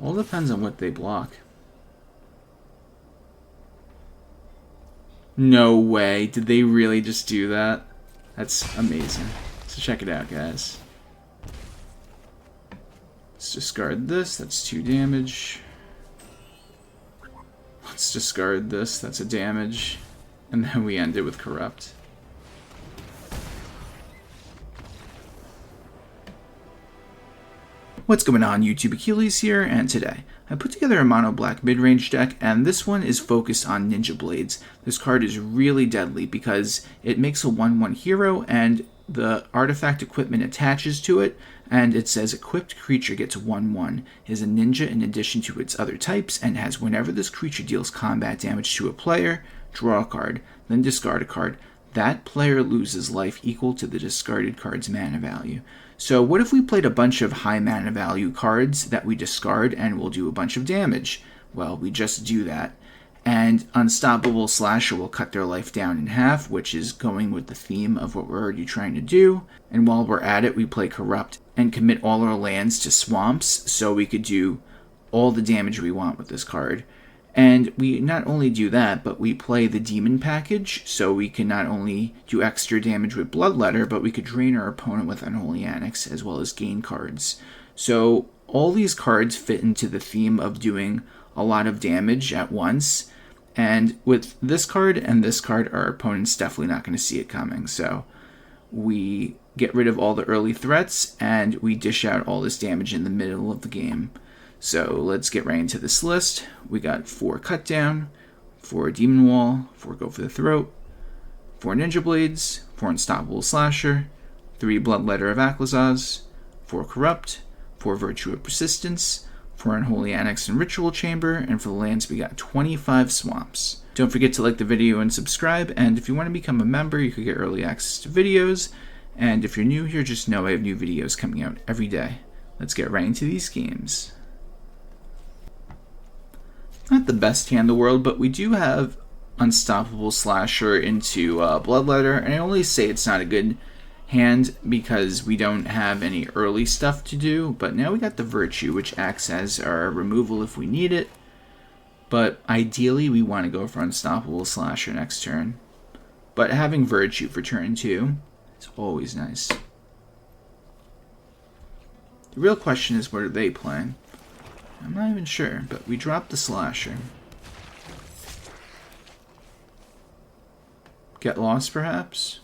All depends on what they block. No way. Did they really just do that? That's amazing. So check it out, guys. Let's discard this. That's 2 damage. Let's discard this. That's a damage. And then we end it with Corrupt. What's going on, YouTube? Achilles here, and today I put together a mono black mid-range deck, and this one is focused on Ninja Blades. This card is really deadly because it makes a 1/1 hero, and the artifact equipment attaches to it, and it says equipped creature gets 1/1, is a ninja in addition to its other types, and has whenever this creature deals combat damage to a player, draw a card, then discard a card. That player loses life equal to the discarded card's mana value. So what if we played a bunch of high mana value cards that we discard and will do a bunch of damage? Well, we just do that. And Unstoppable Slasher will cut their life down in half, which is going with the theme of what we're already trying to do. And while we're at it, we play Corrupt and commit all our lands to swamps, so we could do all the damage we want with this card. And we not only do that, but we play the Demon package, so we can not only do extra damage with Bloodletter, but we could drain our opponent with Unholy Annex, as well as gain cards. So all these cards fit into the theme of doing a lot of damage at once, and with this card and this card, our opponent's definitely not going to see it coming. So we get rid of all the early threats, and we dish out all this damage in the middle of the game. So let's get right into this list. We got 4 Cut Down, 4 Demon Wall, 4 Go for the Throat, 4 Ninja Blades, 4 Unstoppable Slasher, 3 Bloodletter of Aclazotz, 4 Corrupt, 4 Virtue of Persistence, 4 Unholy Annex and Ritual Chamber, and for the lands we got 25 Swamps. Don't forget to like the video and subscribe, and if you want to become a member, you can get early access to videos, and if you're new here, just know I have new videos coming out every day. Let's get right into these games. Not the best hand in the world, but we do have Unstoppable Slasher into Bloodletter, and I only say it's not a good hand because we don't have any early stuff to do, but now we got the Virtue, which acts as our removal if we need it, but ideally we want to go for Unstoppable Slasher next turn. But having Virtue for turn 2 is always nice. The real question is, what are they playing? I'm not even sure, but we dropped the Slasher. Get Lost, perhaps?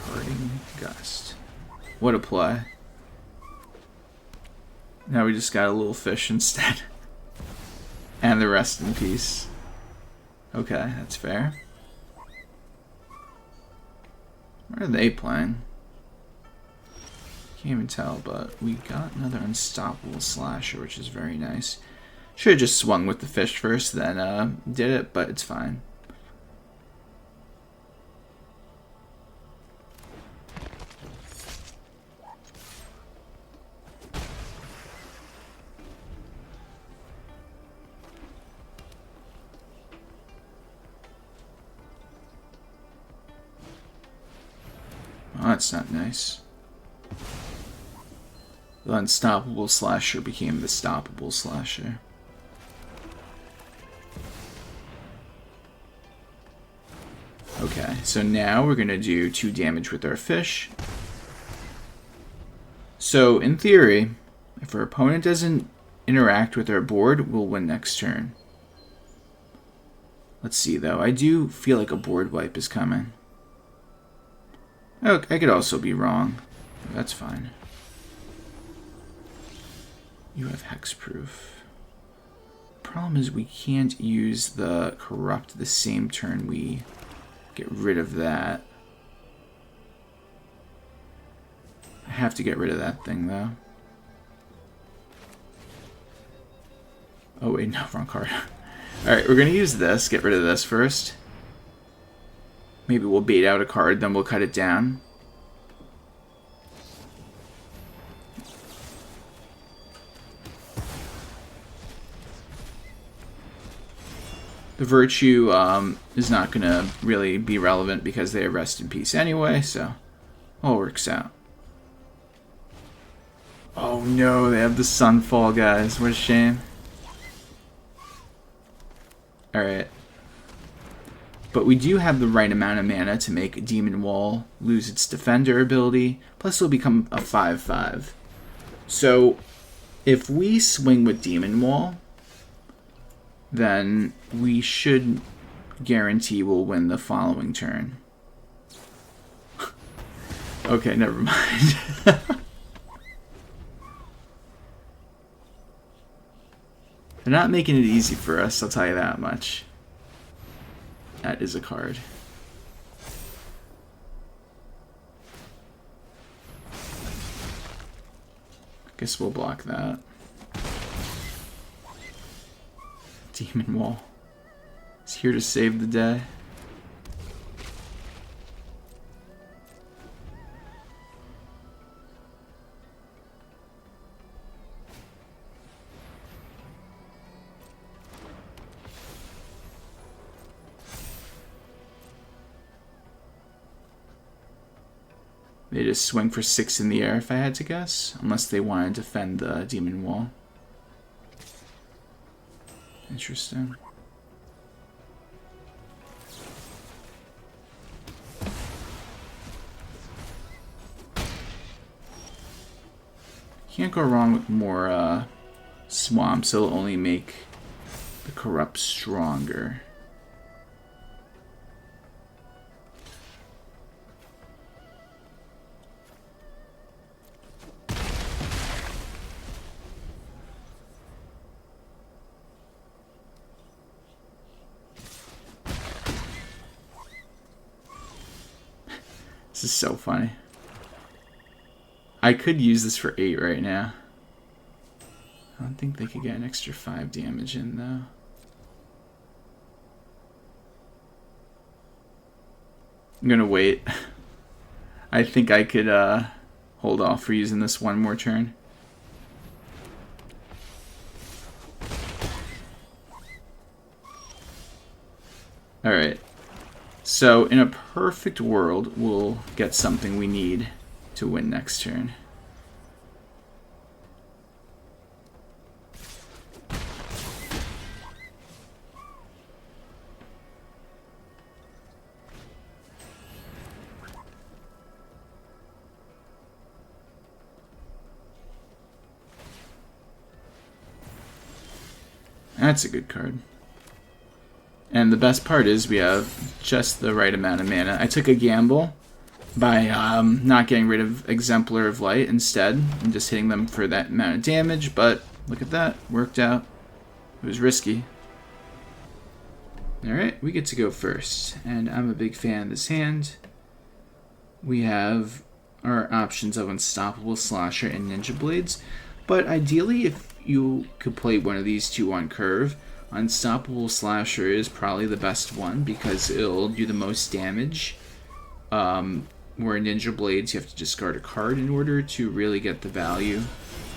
Parting Gust. What a play. Now we just got a little fish instead. And the Rest in Peace. Okay, that's fair. What are they playing? Can't even tell, but we got another Unstoppable Slasher, which is very nice. Should have just swung with the fish first, then did it, but it's fine. Oh, that's not nice. The Unstoppable Slasher became the Stoppable Slasher. Okay, so now we're going to do 2 damage with our fish. So, in theory, if our opponent doesn't interact with our board, we'll win next turn. Let's see, though. I do feel like a board wipe is coming. Oh, I could also be wrong. That's fine. You have hexproof. Problem is we can't use the Corrupt the same turn we get rid of that. I have to get rid of that thing though. Oh wait, no, wrong card. Alright, we're gonna use this, get rid of this first. Maybe we'll bait out a card, then we'll cut it down. The Virtue is not going to really be relevant because they have Rest in Peace anyway, so all works out. Oh Oh no, they have the Sunfall, guys. What a shame. Alright. But we do have the right amount of mana to make Demon Wall lose its defender ability. Plus it'll become a 5/5. So if we swing with Demon Wall, then we should guarantee we'll win the following turn. Okay, never mind. They're not making it easy for us, I'll tell you that much. That is a card. Guess we'll block that. Demon Wall. It's here to save the day. They just swing for 6 in the air if I had to guess, unless they want to defend the Demon Wall. Interesting. Can't go wrong with more swamps. It'll only make the corrupt stronger. This is so funny. I could use this for 8 right now. I don't think they could get an extra 5 damage in, though. I'm gonna wait. I think I could hold off for using this one more turn. Alright. So, in a perfect world, we'll get something we need to win next turn. That's a good card. And the best part is we have just the right amount of mana. I took a gamble by not getting rid of Exemplar of Light instead, and just hitting them for that amount of damage, but look at that, worked out. It was risky. Alright, we get to go first, and I'm a big fan of this hand. We have our options of Unstoppable, Slasher, and Ninja Blades, but ideally if you could play one of these two on curve, Unstoppable Slasher is probably the best one because it'll do the most damage. Where Ninja Blades, you have to discard a card in order to really get the value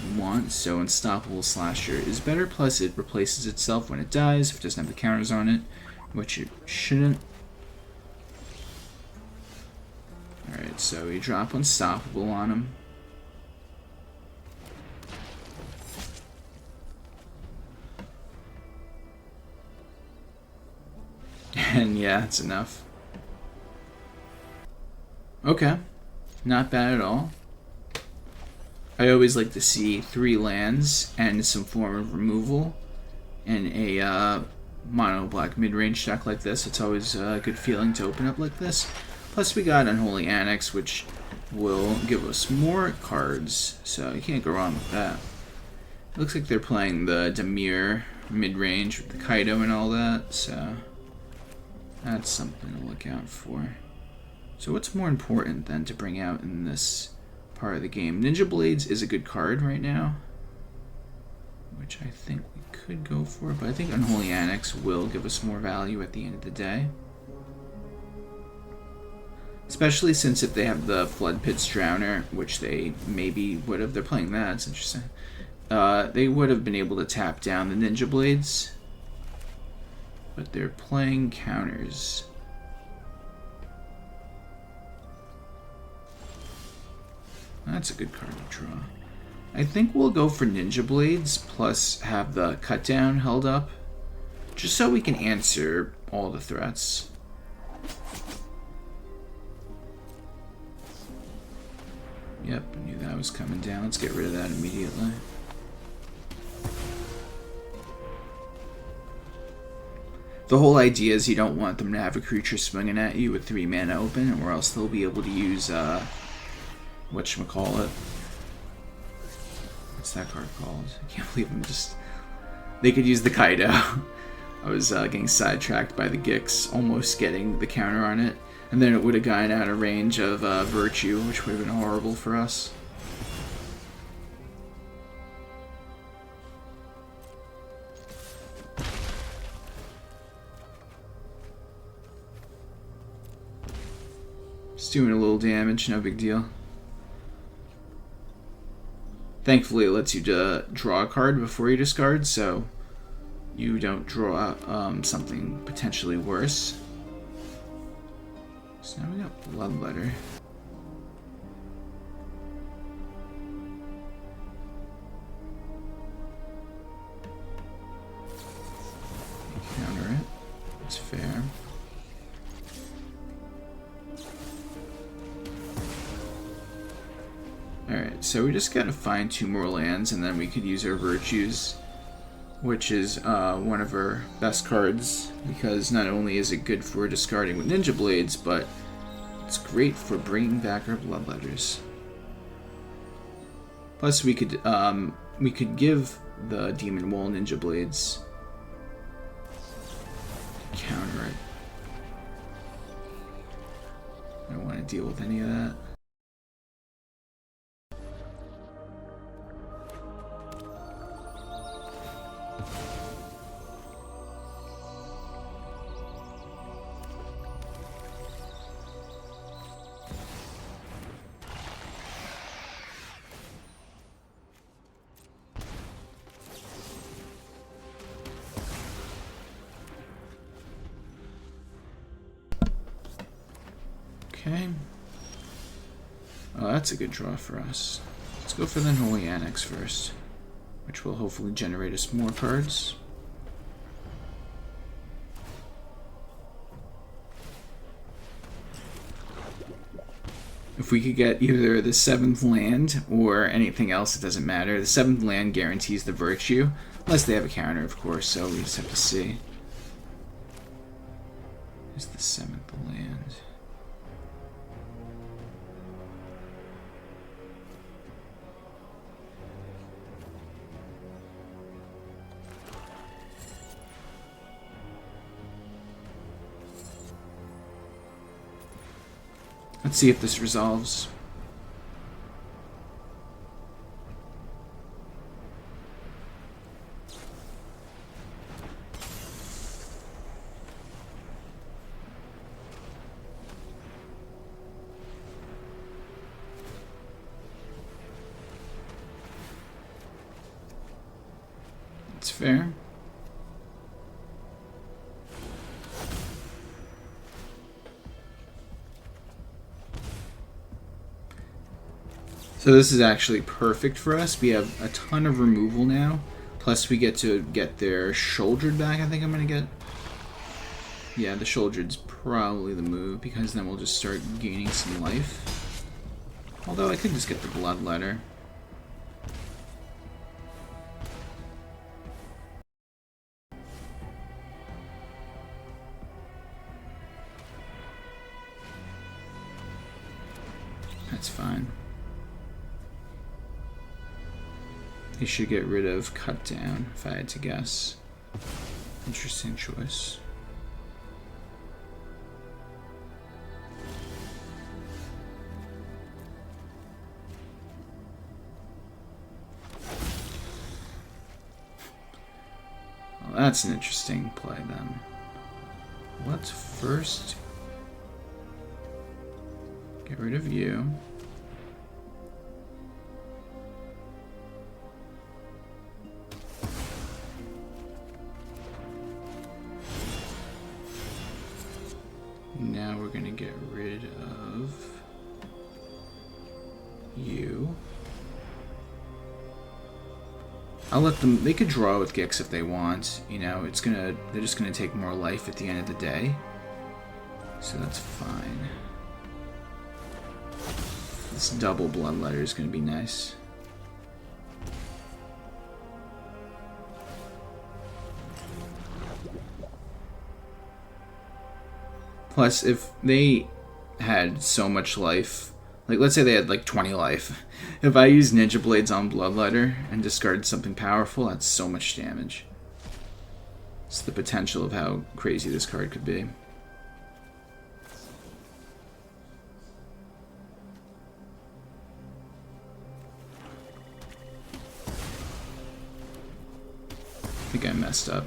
you want. So Unstoppable Slasher is better, plus it replaces itself when it dies if it doesn't have the counters on it, which it shouldn't. Alright, so we drop Unstoppable on him. And yeah, that's enough. Okay, not bad at all. I always like to see 3 lands and some form of removal in a mono black mid-range deck like this. It's always a good feeling to open up like this. Plus we got Unholy Annex, which will give us more cards, so you can't go wrong with that. It looks like they're playing the Dimir mid-range with the Kaido and all that, so that's something to look out for. So what's more important than to bring out in this part of the game? Ninja Blades is a good card right now, which I think we could go for, but I think Unholy Annex will give us more value at the end of the day. Especially since if they have the Flood Pit's Drowner, which they maybe would have, they're playing that, it's interesting. They would have been able to tap down the Ninja Blades, but they're playing counters. That's a good card to draw. I think we'll go for Ninja Blades, plus have the cut down held up, just so we can answer all the threats. Yep, I knew that was coming down. Let's get rid of that immediately. The whole idea is you don't want them to have a creature swinging at you with 3 mana open, or else they'll be able to use, whatchamacallit. What's that card called? I can't believe I'm just... They could use the Kaido. I was getting sidetracked by the Gix, almost getting the counter on it. And then it would have gotten out of range of Virtue, which would have been horrible for us. Just doing a little damage, no big deal. Thankfully, it lets you draw a card before you discard, so you don't draw something potentially worse. So now we got Bloodletter. Counter it. It's fair. Alright, so we just gotta find 2 more lands and then we could use our Virtues, which is one of our best cards, because not only is it good for discarding with Ninja Blades, but it's great for bringing back our Bloodletters. Plus, we could give the Demon Wall Ninja Blades to counter it. I don't want to deal with any of that. Okay. Oh, that's a good draw for us. Let's go for the Unholy Annex first, which will hopefully generate us more cards. If we could get either the 7th land or anything else, it doesn't matter. The 7th land guarantees the Virtue, unless they have a counter, of course, so we just have to see. Here's the 7th land. Let's see if this resolves. It's fair. So this is actually perfect for us. We have a ton of removal now. Plus we get to get their Shouldered back, I think I'm going to get. Yeah, the Shouldered's probably the move, because then we'll just start gaining some life. Although I could just get the Bloodletter. That's fine. He should get rid of Cut Down, if I had to guess. Interesting choice. Well, that's an interesting play then. Let's first get rid of you. Now we're going to get rid of you. I'll let them. They could draw with Gix if they want. You know, they're just gonna take more life at the end of the day. So that's fine. This double Bloodletter is gonna be nice. Plus, if they had so much life, like let's say they had like 20 life, if I use Ninja Blades on Bloodletter and discard something powerful, that's so much damage. It's the potential of how crazy this card could be. I think I messed up.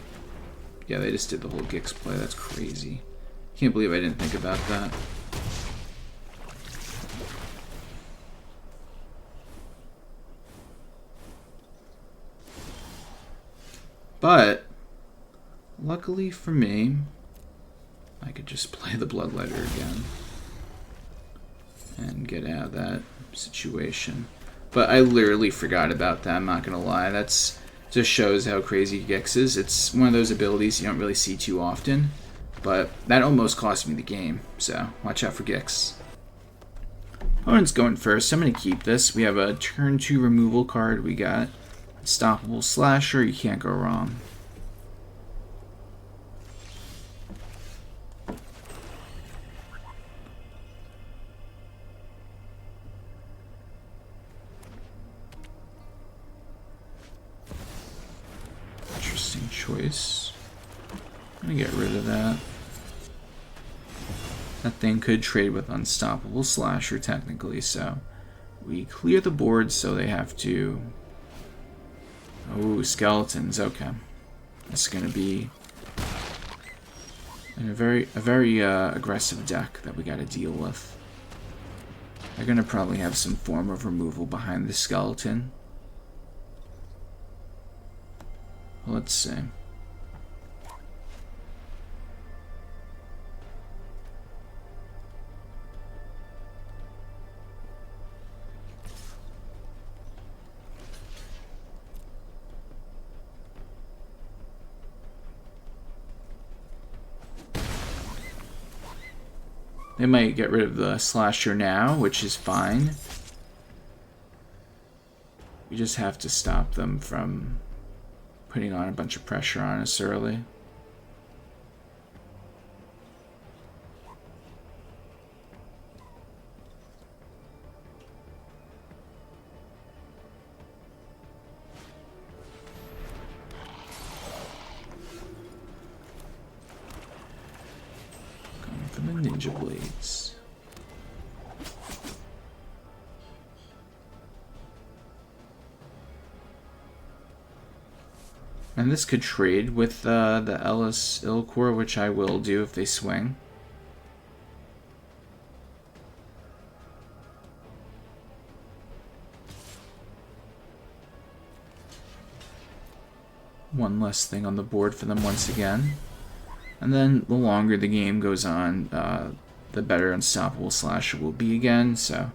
Yeah, they just did the whole Gix play. That's crazy. Can't believe I didn't think about that. But luckily for me, I could just play the Bloodletter again and get out of that situation. But I literally forgot about that, I'm not gonna lie. That's just shows how crazy Gix is. It's one of those abilities you don't really see too often, but that almost cost me the game, so watch out for Gix. Opponent's going first, so I'm going to keep this. We have a turn 2 removal card. We got Unstoppable Slasher, you can't go wrong. Interesting choice. I'm going to get rid of that. That thing could trade with Unstoppable Slasher, technically, so we clear the board, so they have to... Oh, skeletons, okay. This is going to be a very aggressive deck that we got to deal with. They're going to probably have some form of removal behind the skeleton. Let's see. They might get rid of the Slasher now, which is fine. We just have to stop them from putting on a bunch of pressure on us early. Ninja Blades. And this could trade with the Ellis Ilcor, which I will do if they swing. One less thing on the board for them once again. And then the longer the game goes on, the better Unstoppable Slasher will be again, so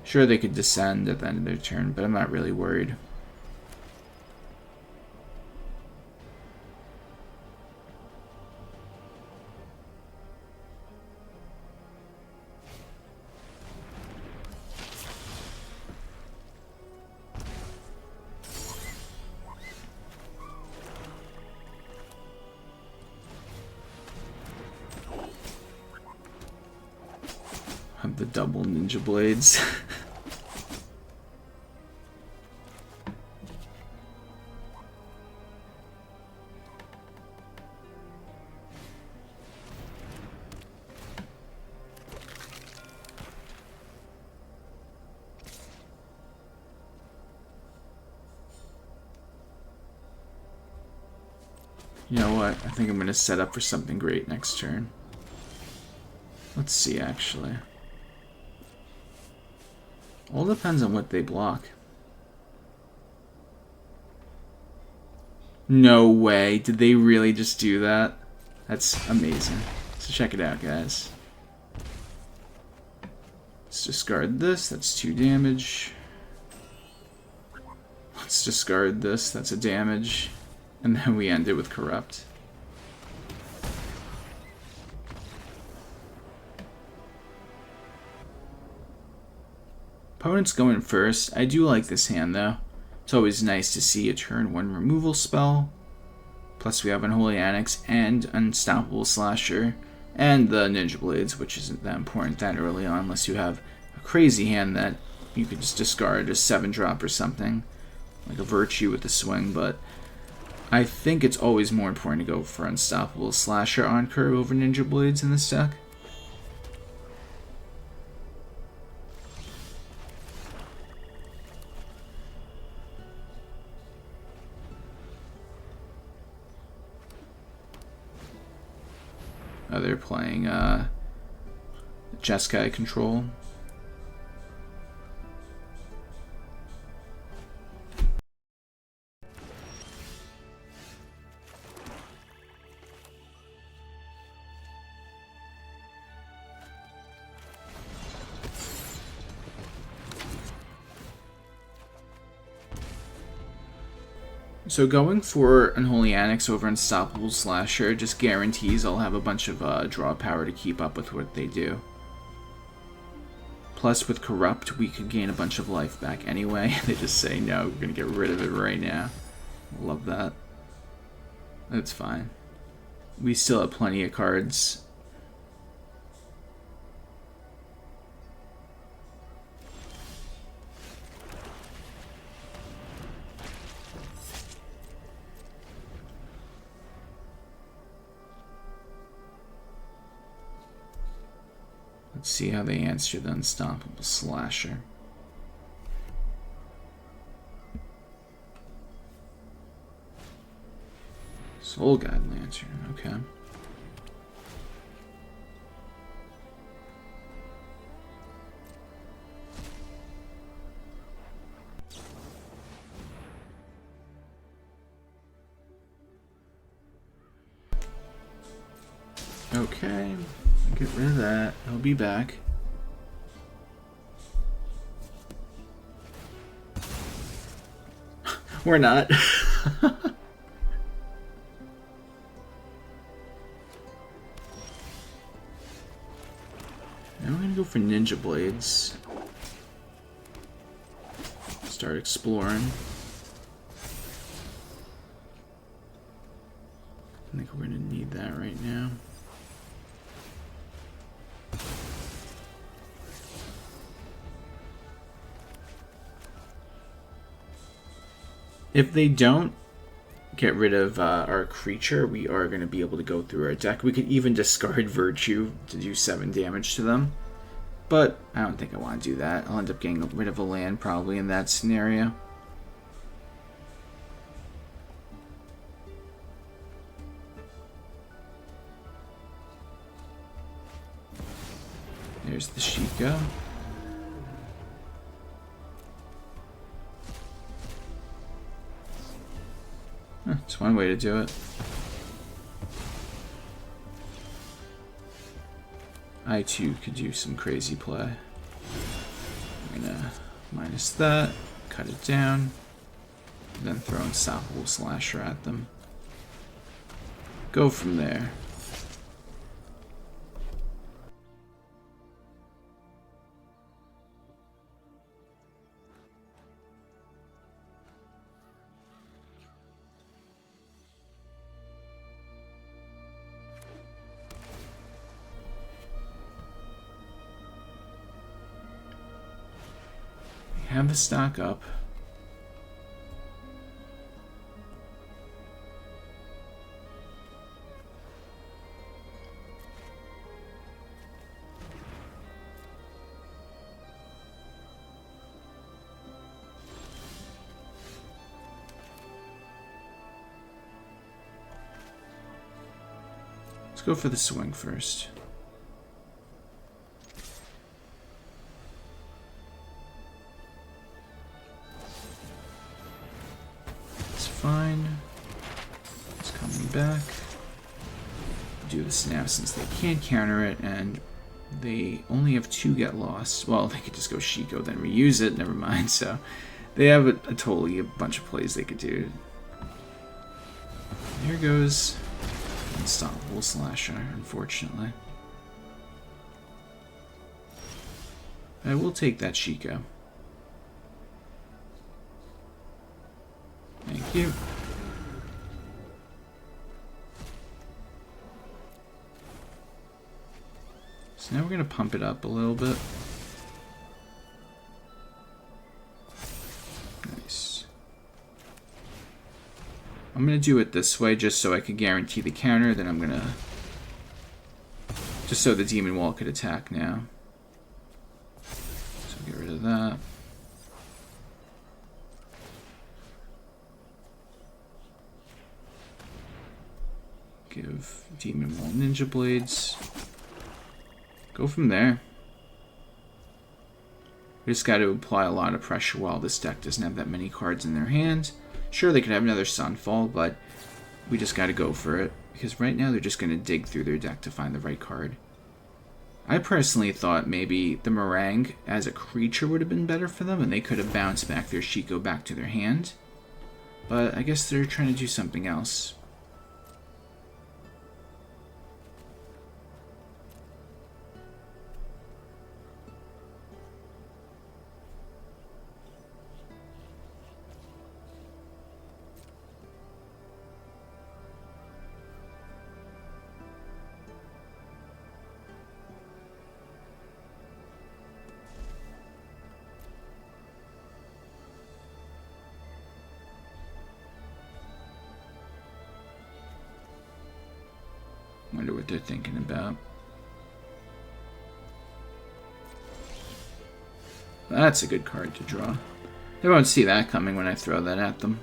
sure they could descend at the end of their turn, but I'm not really worried. The double Ninja Blades. You know what? I think I'm going to set up for something great next turn. Let's see, actually. All depends on what they block. No way. Did they really just do that? That's amazing. So check it out, guys. Let's discard this. That's 2 damage. Let's discard this. That's a damage. And then we end it with Corrupt. Opponent's going first. I do like this hand, though. It's always nice to see a turn 1 removal spell. Plus we have Unholy Annex and Unstoppable Slasher. And the Ninja Blades, which isn't that important that early on unless you have a crazy hand that you could just discard a 7-drop or something. Like a Virtue with a swing, but I think it's always more important to go for Unstoppable Slasher on curve over Ninja Blades in this deck. They're playing Jeskai Control. So going for Unholy Annex over Unstoppable Slasher just guarantees I'll have a bunch of draw power to keep up with what they do. Plus with Corrupt we could gain a bunch of life back anyway. They just say no, we're going to get rid of it right now. Love that. That's fine. We still have plenty of cards. Let's see how they answer the Unstoppable Slasher. Soul Guide Lantern, okay. Okay. Get rid of that. He'll be back. We're not. Now we're gonna go for Ninja Blades. Start exploring. I think we're gonna need that right now. If they don't get rid of our creature, we are going to be able to go through our deck. We could even discard Virtue to do 7 damage to them. But I don't think I want to do that. I'll end up getting rid of a land probably in that scenario. There's the Sheikah. It's one way to do it. I too could do some crazy play. I'm gonna minus that, cut it down, and then throw Unstoppable Slasher at them. Go from there. Have the stock up. Let's go for the swing first. Fine. It's coming back. Do this now since they can't counter it, and they only have 2 get lost. Well, they could just go Shiko, then reuse it. Never mind. So They have a totally a bunch of plays they could do. Here goes Unstoppable Slasher, unfortunately. I will take that Chico. Thank you. So now we're going to pump it up a little bit. Nice. I'm going to do it this way just so I can guarantee the counter. Then I'm going to... just so the Demon Wall could attack now. So get rid of that. Give Demon Wall Ninja Blades. Go from there. We just got to apply a lot of pressure while this deck doesn't have that many cards in their hand. Sure, they could have another Sunfall, but we just got to go for it. Because right now they're just going to dig through their deck to find the right card. I personally thought maybe the Meringue as a creature would have been better for them, and they could have bounced back their Chico back to their hand. But I guess they're trying to do something else. Wonder what they're thinking about. That's a good card to draw. They won't see that coming when I throw that at them.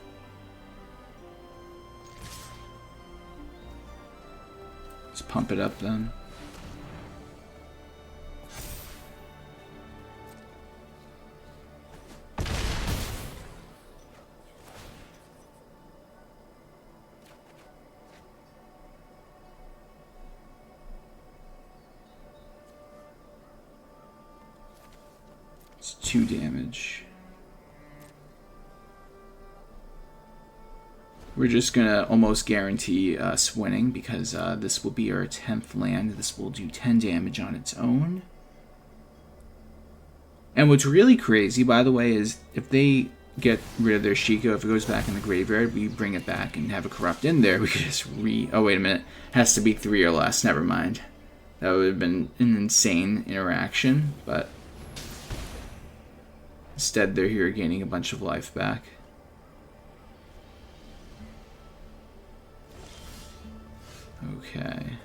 Let's pump it up then. It's 2 damage. We're just gonna almost guarantee us winning because this will be our 10th land. This will do 10 damage on its own. And what's really crazy, by the way, is if they get rid of their Chico, if it goes back in the graveyard, we bring it back and have a Corrupt in there. We could just oh, wait a minute. Has to be 3 or less. Never mind. That would have been an insane interaction, but instead they're here gaining a bunch of life back. Okay.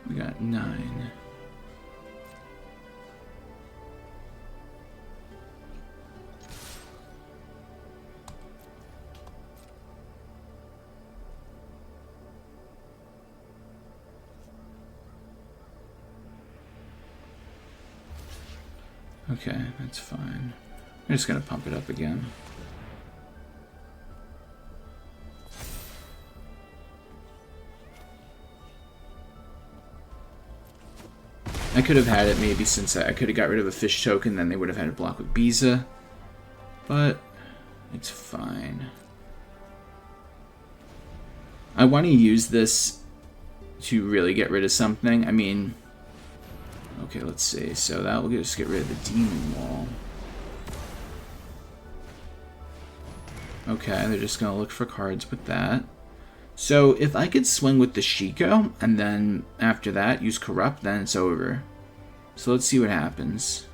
We got 9. Okay, that's fine. I'm just gonna pump it up again. I could have had it maybe since I could have got rid of a fish token, then they would have had to block with Biza. But it's fine. I want to use this to really get rid of something. I mean, okay, let's see. So that will just get rid of the Demon Wall. Okay, they're just going to look for cards with that. So if I could swing with the Chico, and then after that use Corrupt, then it's over. So let's see what happens.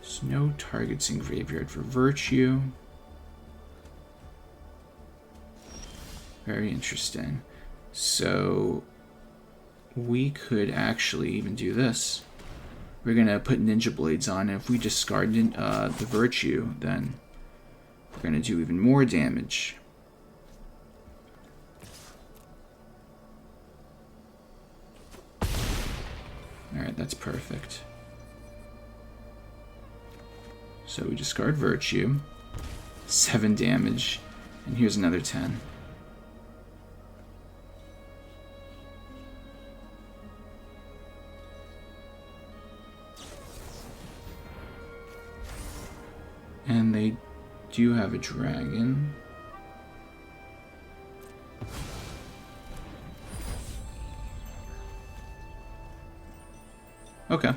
There's no targets in graveyard for Virtue. Very interesting. So we could actually even do this. We're going to put Ninja Blades on, and if we discard the Virtue, then we're going to do even more damage. Alright, that's perfect. So we discard Virtue. 7 damage. And here's another 10. do have a dragon. Okay.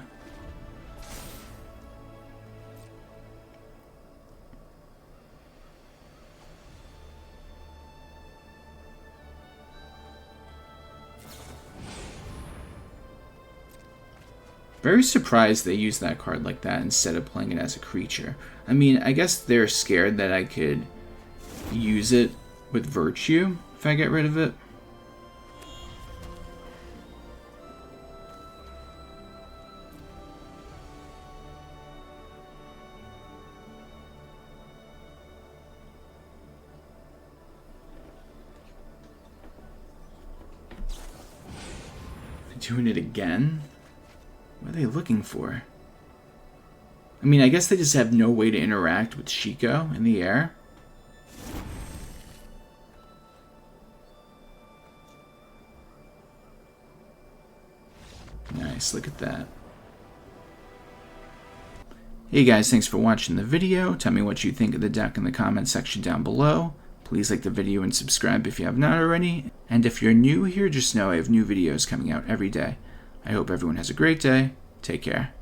Very surprised they used that card like that instead of playing it as a creature. I mean, I guess they're scared that I could use it with Virtue if I get rid of it. Doing it again? What are they looking for? I mean, I guess they just have no way to interact with Shiko in the air. Nice, look at that. Hey guys, thanks for watching the video. Tell me what you think of the deck in the comments section down below. Please like the video and subscribe if you have not already. And if you're new here, just know I have new videos coming out every day. I hope everyone has a great day. Take care.